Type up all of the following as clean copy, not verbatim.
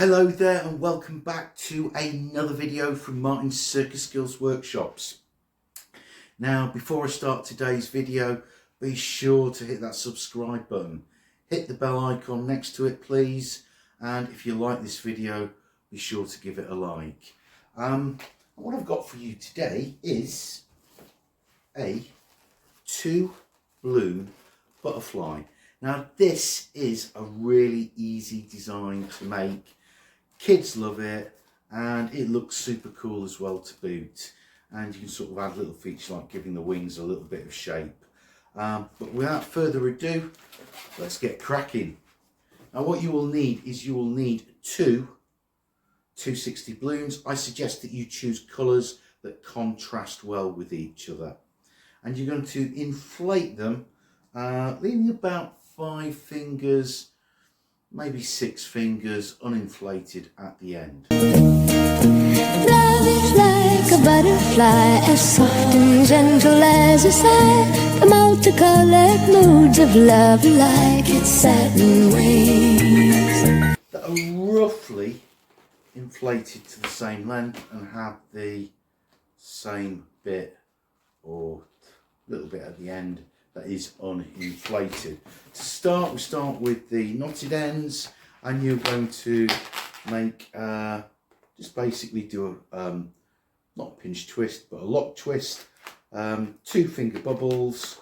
Hello there and welcome back to another video from Martin's Circus Skills Workshops. Now before I start today's video, be sure to hit that subscribe button. Hit the bell icon next to it please, and if you like this video be sure to give it a like. What I've got for you today is a 2-balloon butterfly. Now this is a really easy design to make. Kids love it and it looks super cool as well to boot, and you can sort of add little features like giving the wings a little bit of shape. But without further ado, let's get cracking. Now what you will need is you will need two 260 balloons. I suggest that you choose colours that contrast well with each other, and you're going to inflate them leaving about 5 fingers, maybe 6 fingers uninflated at the end. Love is like a butterfly, as soft and gentle as a sigh. The multicolored moods of love like its satin wings That are roughly inflated to the same length and have the same bit or little bit at the end that is uninflated. To start, we start with the knotted ends, and you're going to make just basically do a not a pinch twist but a lock twist, 2 finger bubbles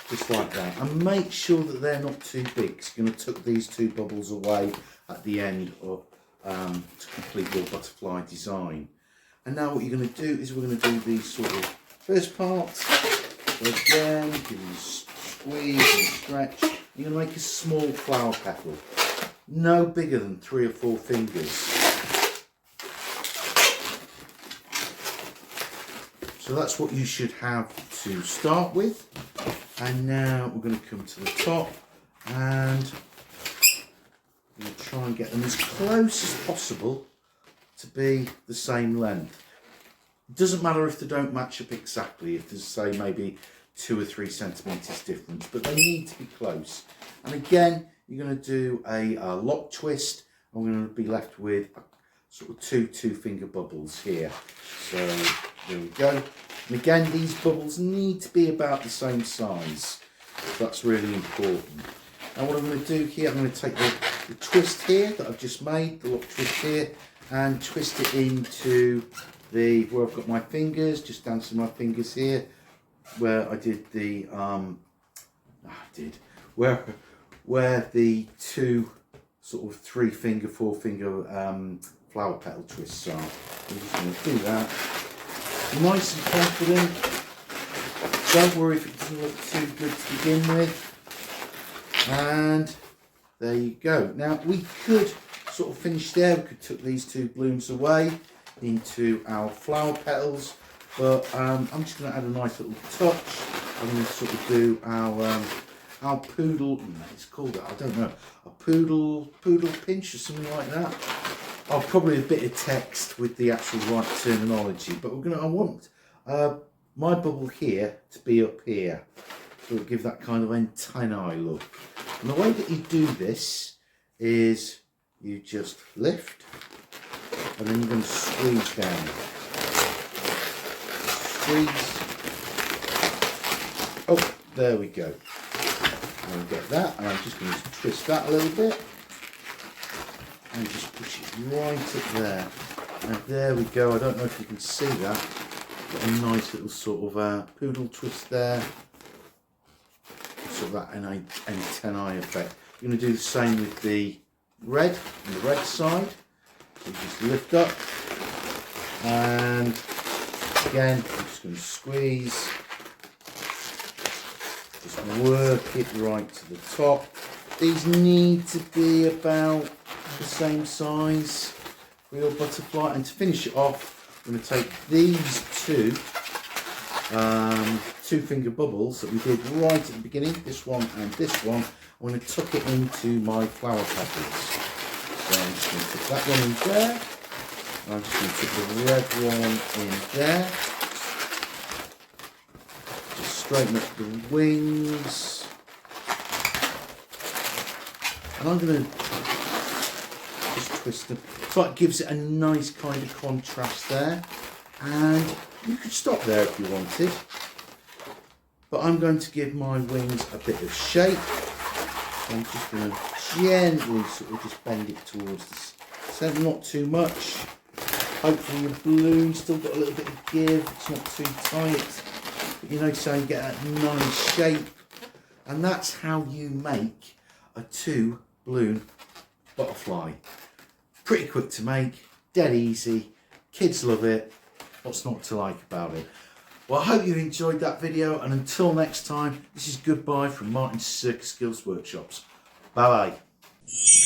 just like that, and make sure that they're not too big. It's going to tuck these 2 bubbles away at the end of to complete your butterfly design. And now what you're going to do is we're going to do the sort of first part. So again, give them a squeeze and stretch. You're going to make a small flower petal, no bigger than 3 or 4 fingers. So that's what you should have to start with. And now we're going to come to the top and we'll try and get them as close as possible to be the same length. It doesn't matter if they don't match up exactly, if there's say maybe 2 or 3 centimetres difference, but they need to be close. And again, you're going to do a lock twist, and we're going to be left with sort of 2 finger bubbles here. So there we go. And again, these bubbles need to be about the same size. So that's really important. Now what I'm going to do here, I'm going to take the twist here that I've just made, the lock twist here, and twist it into where I've got my fingers, just dancing my fingers here, where I did the where the 2 sort of 3 finger, 4 finger flower petal twists are. I'm just going to do that. Nice and confident. Don't worry if it doesn't look too good to begin with. And there you go. Now we could sort of finish there. We could tuck these 2 balloons away into our flower petals, but I'm just going to add a nice little touch. I'm going to sort of do our poodle, it's called, I don't know, a poodle pinch or something like that. I'll probably a bit of text with the actual right terminology, but I want my bubble here to be up here, so it'll give that kind of antennae look. And the way that you do this is you just lift, and then you're going to squeeze down. Squeeze. Oh, there we go. I'll get that, and I'm just going to twist that a little bit. And just push it right up there. And there we go. I don't know if you can see that. Got a nice little sort of poodle twist there. Sort of that antennae effect. You're going to do the same with the red, on the red side. So you just lift up, and again I'm just going to squeeze, just work it right to the top. These need to be about the same size for your butterfly, and to finish it off I'm going to take these 2 finger bubbles that we did right at the beginning, this one and this one. I'm going to tuck it into my flower petals. So I'm just going to put that one in there, and I'm just going to put the red one in there. Just straighten up the wings. And I'm going to just twist them. So it gives it a nice kind of contrast there. And you could stop there if you wanted. But I'm going to give my wings a bit of shape. I'm just going to gently sort of just bend it towards the centre, not too much. Hopefully your balloon's still got a little bit of give, it's not too tight. But you know, so you get that nice shape. And that's how you make a 2 balloon butterfly. Pretty quick to make, dead easy, kids love it. What's not to like about it? Well, I hope you enjoyed that video, and until next time, this is goodbye from Martin's Circus Skills Workshops. Bye bye.